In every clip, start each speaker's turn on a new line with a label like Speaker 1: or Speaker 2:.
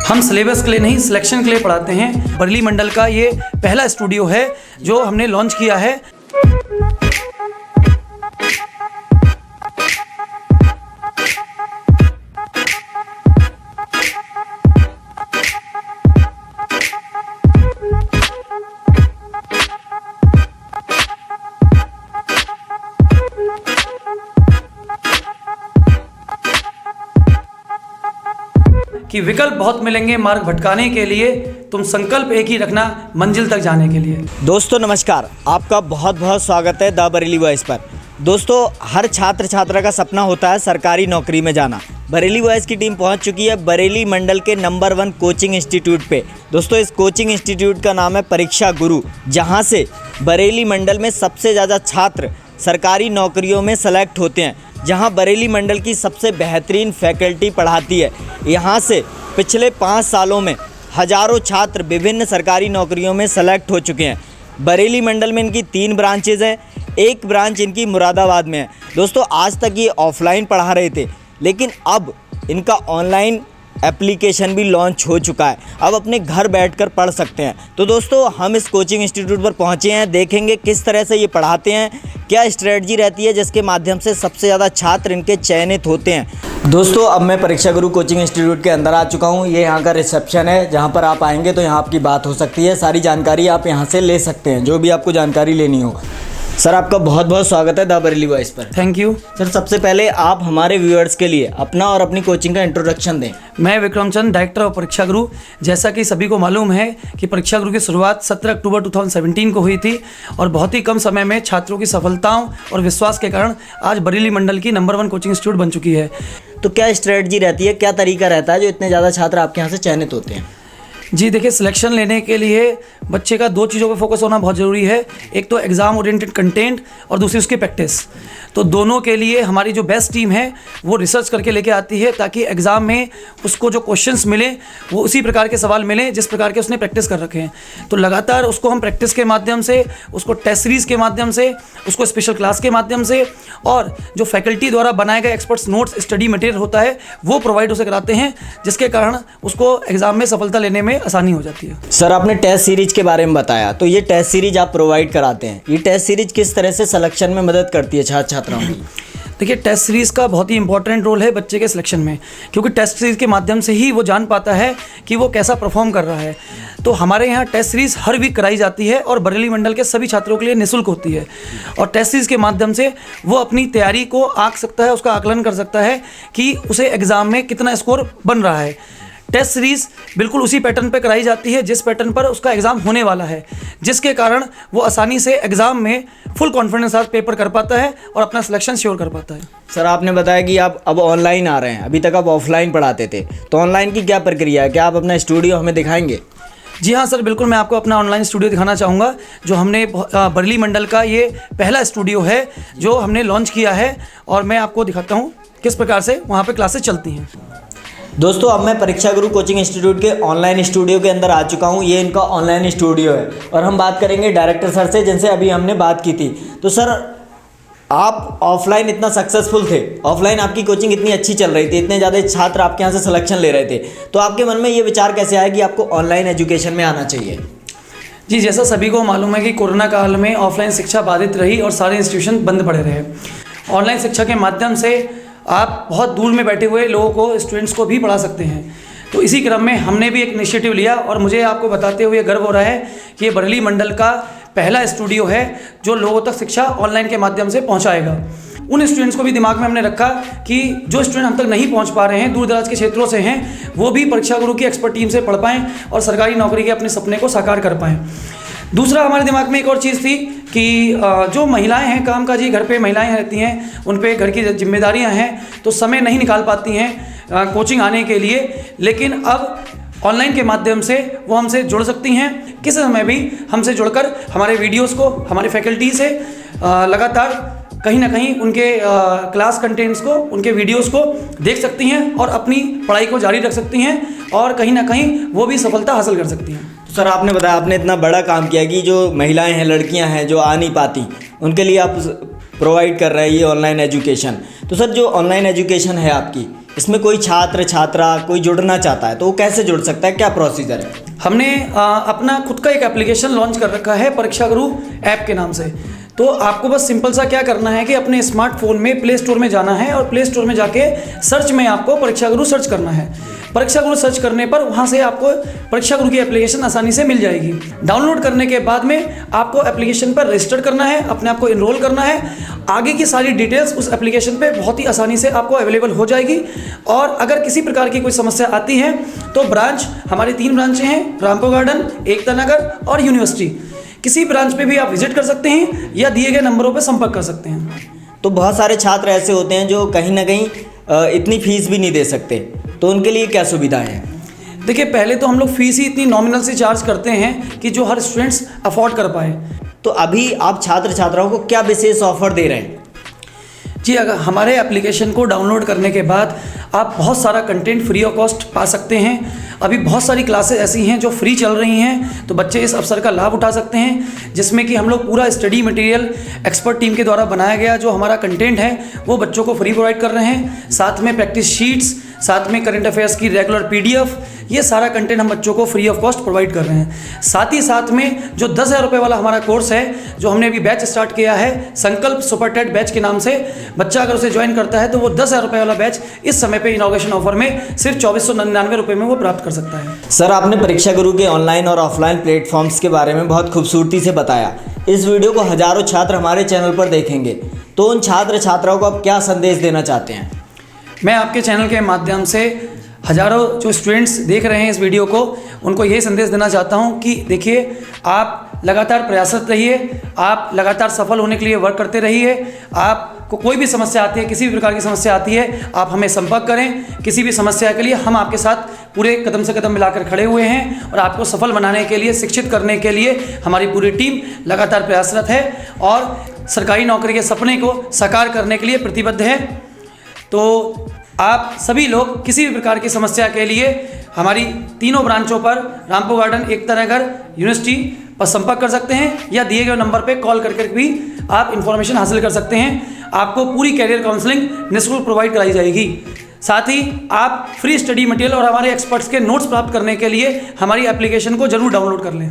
Speaker 1: हम सिलेबस के लिए नहीं, सिलेक्शन के लिए पढ़ाते हैं। बरेली मंडल का ये पहला स्टूडियो है जो हमने लॉन्च किया है। कि विकल्प बहुत मिलेंगे मार्ग भटकाने के लिए, तुम संकल्प एक ही रखना मंजिल तक जाने के लिए।
Speaker 2: दोस्तों नमस्कार, आपका बहुत बहुत स्वागत है द बरेली वॉइस पर। दोस्तों हर छात्र छात्रा का सपना होता है सरकारी नौकरी में जाना। बरेली वॉइस की टीम पहुंच चुकी है बरेली मंडल के नंबर 1 कोचिंग इंस्टीट्यूट पे। दोस्तों इस कोचिंग इंस्टीट्यूट का नाम है परीक्षा गुरु, जहां से बरेली मंडल में सबसे ज़्यादा छात्र सरकारी नौकरियों में सेलेक्ट होते हैं, जहां बरेली मंडल की सबसे बेहतरीन फैकल्टी पढ़ाती है। यहां से पिछले 5 सालों में हज़ारों छात्र विभिन्न सरकारी नौकरियों में सेलेक्ट हो चुके हैं। बरेली मंडल में इनकी 3 ब्रांचेज हैं, एक ब्रांच इनकी मुरादाबाद में है। दोस्तों आज तक ये ऑफलाइन पढ़ा रहे थे, लेकिन अब इनका ऑनलाइन एप्लीकेशन भी लॉन्च हो चुका है। अब अपने घर बैठकर पढ़ सकते हैं। तो दोस्तों हम इस कोचिंग इंस्टीट्यूट पर पहुंचे हैं, देखेंगे किस तरह से ये पढ़ाते हैं, क्या स्ट्रेटजी रहती है जिसके माध्यम से सबसे ज़्यादा छात्र इनके चयनित होते हैं। दोस्तों अब मैं परीक्षा गुरु कोचिंग इंस्टीट्यूट के अंदर आ चुका हूँ। ये यहाँ का रिसेप्शन है, जहाँ पर आप आएंगे तो यहाँ आपकी बात हो सकती है। सारी जानकारी आप यहाँ से ले सकते हैं, जो भी आपको जानकारी लेनी हो। सर आपका बहुत बहुत स्वागत है द बरेली वॉइस पर।
Speaker 1: Thank you
Speaker 2: sir. सबसे पहले आप हमारे व्यूअर्स के लिए अपना और अपनी कोचिंग का इंट्रोडक्शन दें।
Speaker 1: मैं विक्रम चंद, डायरेक्टर ऑफ परीक्षा गुरु। जैसा कि सभी को मालूम है कि परीक्षा गुरु की शुरुआत 17 अक्टूबर 2017 को हुई थी और बहुत ही कम समय में छात्रों की सफलताओं और विश्वास के कारण आज बरेली मंडल की नंबर 1 कोचिंग इंस्टीट्यूट बन चुकी है।
Speaker 2: तो क्या स्ट्रेटजी रहती है, क्या तरीका रहता है जो इतने ज़्यादा छात्र आपके यहाँ से चयनित होते हैं?
Speaker 1: जी देखिए, सिलेक्शन लेने के लिए बच्चे का 2 चीज़ों पर फोकस होना बहुत ज़रूरी है। एक तो एग्ज़ाम ओरिएंटेड कंटेंट और दूसरी उसकी प्रैक्टिस। तो दोनों के लिए हमारी जो बेस्ट टीम है वो रिसर्च करके लेके आती है, ताकि एग्ज़ाम में उसको जो क्वेश्चंस मिले वो उसी प्रकार के सवाल मिले जिस प्रकार के उसने प्रैक्टिस कर रखे हैं। तो लगातार उसको हम प्रैक्टिस के माध्यम से, उसको टेस्ट सीरीज़ के माध्यम से, उसको स्पेशल क्लास के माध्यम से और जो फैकल्टी द्वारा बनाए गए एक्सपर्ट्स नोट्स, स्टडी मटेरियल होता है वो प्रोवाइड उसे कराते हैं, जिसके कारण उसको एग्ज़ाम में सफलता लेने में आसानी हो जाती है।
Speaker 2: सर आपने टेस्ट सीरीज के बारे में बताया, तो ये टेस्ट सीरीज आप प्रोवाइड कराते हैं। ये टेस्ट सीरीज किस तरह से सिलेक्शन में मदद करती है छात्र छात्राओं की?
Speaker 1: देखिए, टेस्ट सीरीज़ का बहुत ही इंपॉर्टेंट रोल है बच्चे के सिलेक्शन में, क्योंकि टेस्ट सीरीज़ के माध्यम से ही वो जान पाता है कि वो कैसा परफॉर्म कर रहा है। तो हमारे यहाँ टेस्ट सीरीज़ हर वीक कराई जाती है और बरेली मंडल के सभी छात्रों के लिए निःशुल्क होती है। और टेस्ट सीरीज़ के माध्यम से वो अपनी तैयारी को आंक सकता है, उसका आकलन कर सकता है कि उसे एग्ज़ाम में कितना स्कोर बन रहा है। टेस्ट सीरीज़ बिल्कुल उसी पैटर्न पर कराई जाती है जिस पैटर्न पर उसका एग्ज़ाम होने वाला है, जिसके कारण वो आसानी से एग्ज़ाम में फुल कॉन्फिडेंस के साथ पेपर कर पाता है और अपना सिलेक्शन श्योर कर पाता है।
Speaker 2: सर आपने बताया कि आप अब ऑनलाइन आ रहे हैं, अभी तक आप ऑफलाइन पढ़ाते थे, तो ऑनलाइन की क्या प्रक्रिया है? क्या आप अपना स्टूडियो हमें दिखाएंगे?
Speaker 1: जी हाँ सर, बिल्कुल मैं आपको अपना ऑनलाइन स्टूडियो दिखाना चाहूँगा। जो हमने बरेली मंडल का ये पहला स्टूडियो है जो हमने लॉन्च किया है, और मैं आपको दिखाता हूँ किस प्रकार से वहाँ पर क्लासेस चलती हैं।
Speaker 2: दोस्तों अब मैं परीक्षा गुरु कोचिंग इंस्टीट्यूट के ऑनलाइन स्टूडियो के अंदर आ चुका हूँ। ये इनका ऑनलाइन स्टूडियो है और हम बात करेंगे डायरेक्टर सर से, जिनसे अभी हमने बात की थी। तो सर आप ऑफलाइन इतना सक्सेसफुल थे, ऑफलाइन आपकी कोचिंग इतनी अच्छी चल रही थी, इतने ज़्यादा छात्र आपके यहाँ से सिलेक्शन ले रहे थे, तो आपके मन में ये विचार कैसे आया कि आपको ऑनलाइन एजुकेशन में आना चाहिए?
Speaker 1: जी, जैसा सभी को मालूम है कि कोरोना काल में ऑफलाइन शिक्षा बाधित रही और सारे इंस्टीट्यूशन बंद पड़े रहे। ऑनलाइन शिक्षा के माध्यम से आप बहुत दूर में बैठे हुए लोगों को, स्टूडेंट्स को भी पढ़ा सकते हैं। तो इसी क्रम में हमने भी एक इनिशिएटिव लिया और मुझे आपको बताते हुए गर्व हो रहा है कि ये बरेली मंडल का पहला स्टूडियो है जो लोगों तक शिक्षा ऑनलाइन के माध्यम से पहुंचाएगा। उन स्टूडेंट्स को भी दिमाग में हमने रखा कि जो स्टूडेंट हम तक नहीं पहुंच पा रहे हैं, दूर दराज के क्षेत्रों से हैं, वो भी परीक्षा गुरु की एक्सपर्ट टीम से पढ़ पाएँ और सरकारी नौकरी के अपने सपने को साकार कर पाएँ। दूसरा हमारे दिमाग में एक और चीज़ थी कि जो महिलाएं हैं, कामकाजी घर पे महिलाएं रहती हैं, उन पे घर की जिम्मेदारियां हैं, तो समय नहीं निकाल पाती हैं कोचिंग आने के लिए, लेकिन अब ऑनलाइन के माध्यम से वो हमसे जुड़ सकती हैं। किसी समय भी हमसे जुड़कर हमारे वीडियोस को, हमारे फैकल्टी से लगातार कहीं ना कहीं उनके क्लास कंटेंट्स को, उनके वीडियोस को देख सकती हैं और अपनी पढ़ाई को जारी रख सकती हैं और कहीं ना कहीं वो भी सफलता हासिल कर सकती हैं।
Speaker 2: सर आपने बताया, आपने इतना बड़ा काम किया कि जो महिलाएं हैं, लड़कियां हैं जो आ नहीं पाती, उनके लिए आप प्रोवाइड कर रहे हैं ये ऑनलाइन एजुकेशन। तो सर जो ऑनलाइन एजुकेशन है आपकी, इसमें कोई छात्र छात्रा कोई जुड़ना चाहता है तो वो कैसे जुड़ सकता है, क्या प्रोसीजर है?
Speaker 1: हमने अपना खुद का एक एप्लीकेशन लॉन्च कर रखा है परीक्षा गुरु ऐप के नाम से। तो आपको बस सिंपल सा क्या करना है कि अपने स्मार्टफोन में प्ले स्टोर में जाना है और प्ले स्टोर में जाके सर्च में आपको परीक्षा गुरु सर्च करना है। परीक्षा गुरु सर्च करने पर वहाँ से आपको परीक्षा गुरु की एप्लीकेशन आसानी से मिल जाएगी। डाउनलोड करने के बाद में आपको एप्लीकेशन पर रजिस्टर करना है, अपने आप को इनरोल करना है। आगे की सारी डिटेल्स उस एप्लीकेशन पे बहुत ही आसानी से आपको अवेलेबल हो जाएगी। और अगर किसी प्रकार की कोई समस्या आती है तो ब्रांच, हमारी 3 ब्रांचें हैं, रामपुर गार्डन, एकता नगर और यूनिवर्सिटी। किसी ब्रांच पे भी आप विजिट कर सकते हैं या दिए गए नंबरों पर संपर्क कर सकते हैं।
Speaker 2: तो बहुत सारे छात्र ऐसे होते हैं जो कहीं ना कहीं इतनी फीस भी नहीं दे सकते, तो उनके लिए क्या सुविधाएं हैं?
Speaker 1: देखिए, पहले तो हम लोग फीस ही इतनी नॉमिनल से चार्ज करते हैं कि जो हर स्टूडेंट्स अफोर्ड कर पाए।
Speaker 2: तो अभी आप छात्र छात्राओं को क्या विशेष ऑफर दे रहे हैं?
Speaker 1: जी, अगर हमारे एप्लीकेशन को डाउनलोड करने के बाद आप बहुत सारा कंटेंट फ्री ऑफ कॉस्ट पा सकते हैं। अभी बहुत सारी क्लासेस ऐसी हैं जो फ्री चल रही हैं, तो बच्चे इस अवसर का लाभ उठा सकते हैं, जिसमें कि हम लोग पूरा स्टडी मटेरियल एक्सपर्ट टीम के द्वारा बनाया गया जो हमारा कंटेंट है वो बच्चों को फ्री प्रोवाइड कर रहे हैं। साथ में प्रैक्टिस शीट्स, साथ में करंट अफेयर्स की रेगुलर पीडीएफ, ये सारा कंटेंट हम बच्चों को फ्री ऑफ कॉस्ट प्रोवाइड कर रहे हैं। साथ ही साथ में जो 10,000 रुपये वाला हमारा कोर्स है, जो हमने अभी बैच स्टार्ट किया है संकल्प सुपर टेट बैच के नाम से, बच्चा अगर उसे ज्वाइन करता है तो वो 10,000 रुपये वाला बैच इस समय पे इनॉग्रेशन ऑफर में सिर्फ 2499 रुपये में वो प्राप्त कर सकता है।
Speaker 2: सर, आपने परीक्षा गुरु के ऑनलाइन और ऑफलाइन प्लेटफॉर्म्स के बारे में बहुत खूबसूरती से बताया। इस वीडियो को हजारों छात्र हमारे चैनल पर देखेंगे, तो उन छात्र छात्राओं को आप क्या संदेश देना चाहते हैं?
Speaker 1: मैं आपके चैनल के माध्यम से हजारों जो स्टूडेंट्स देख रहे हैं इस वीडियो को, उनको यही संदेश देना चाहता हूं कि देखिए, आप लगातार प्रयासरत रहिए, आप लगातार सफल होने के लिए वर्क करते रहिए। आपको कोई भी समस्या आती है, किसी भी प्रकार की समस्या आती है, आप हमें संपर्क करें। किसी भी समस्या के लिए हम आपके साथ पूरे कदम से कदम मिलाकर खड़े हुए हैं और आपको सफल बनाने के लिए, शिक्षित करने के लिए हमारी पूरी टीम लगातार प्रयासरत है और सरकारी नौकरी के सपने को साकार करने के लिए प्रतिबद्ध है। तो आप सभी लोग किसी भी प्रकार की समस्या के लिए हमारी तीनों ब्रांचों पर रामपुर गार्डन, एकता नगर, यूनिवर्सिटी पर संपर्क कर सकते हैं या दिए गए नंबर पे कॉल करके भी आप इन्फॉर्मेशन हासिल कर सकते हैं। आपको पूरी कैरियर काउंसलिंग निःशुल्क प्रोवाइड कराई जाएगी। साथ ही आप फ्री स्टडी मटेरियल और हमारे एक्सपर्ट्स के नोट्स प्राप्त करने के लिए हमारी एप्लीकेशन को जरूर डाउनलोड कर लें।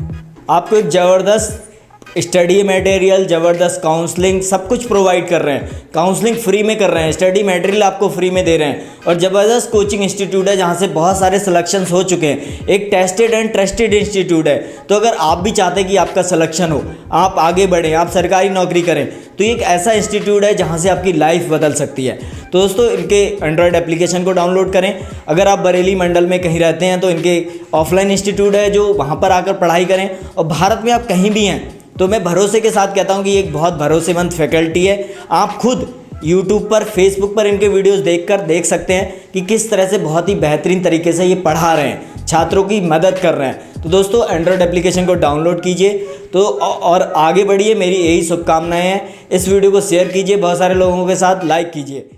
Speaker 2: आपको एक ज़बरदस्त स्टडी मटेरियल, ज़बरदस्त काउंसलिंग सब कुछ प्रोवाइड कर रहे हैं। काउंसलिंग फ्री में कर रहे हैं, स्टडी मटेरियल आपको फ्री में दे रहे हैं और ज़बरदस्त कोचिंग इंस्टीट्यूट है जहां से बहुत सारे सिलेक्शंस हो चुके हैं। एक टेस्टेड एंड ट्रस्टेड इंस्टीट्यूट है। तो अगर आप भी चाहते हैं कि आपका सिलेक्शन हो, आप आगे बढ़ें, आप सरकारी नौकरी करें, तो ये एक ऐसा इंस्टीट्यूट है जहाँ से आपकी लाइफ बदल सकती है। तो दोस्तों, इनके एंड्रॉयड एप्लीकेशन को डाउनलोड करें। अगर आप बरेली मंडल में कहीं रहते हैं तो इनके ऑफलाइन इंस्टीट्यूट है, जो वहाँ पर आकर पढ़ाई करें। और भारत में आप कहीं भी हैं तो मैं भरोसे के साथ कहता हूं कि ये एक बहुत भरोसेमंद फैकल्टी है। आप खुद YouTube पर, Facebook पर इनके वीडियोस देखकर देख सकते हैं कि किस तरह से बहुत ही बेहतरीन तरीके से ये पढ़ा रहे हैं, छात्रों की मदद कर रहे हैं। तो दोस्तों, एंड्रॉयड एप्लीकेशन को डाउनलोड कीजिए तो और आगे बढ़िए, मेरी यही शुभकामनाएं हैं। इस वीडियो को शेयर कीजिए बहुत सारे लोगों के साथ, लाइक कीजिए।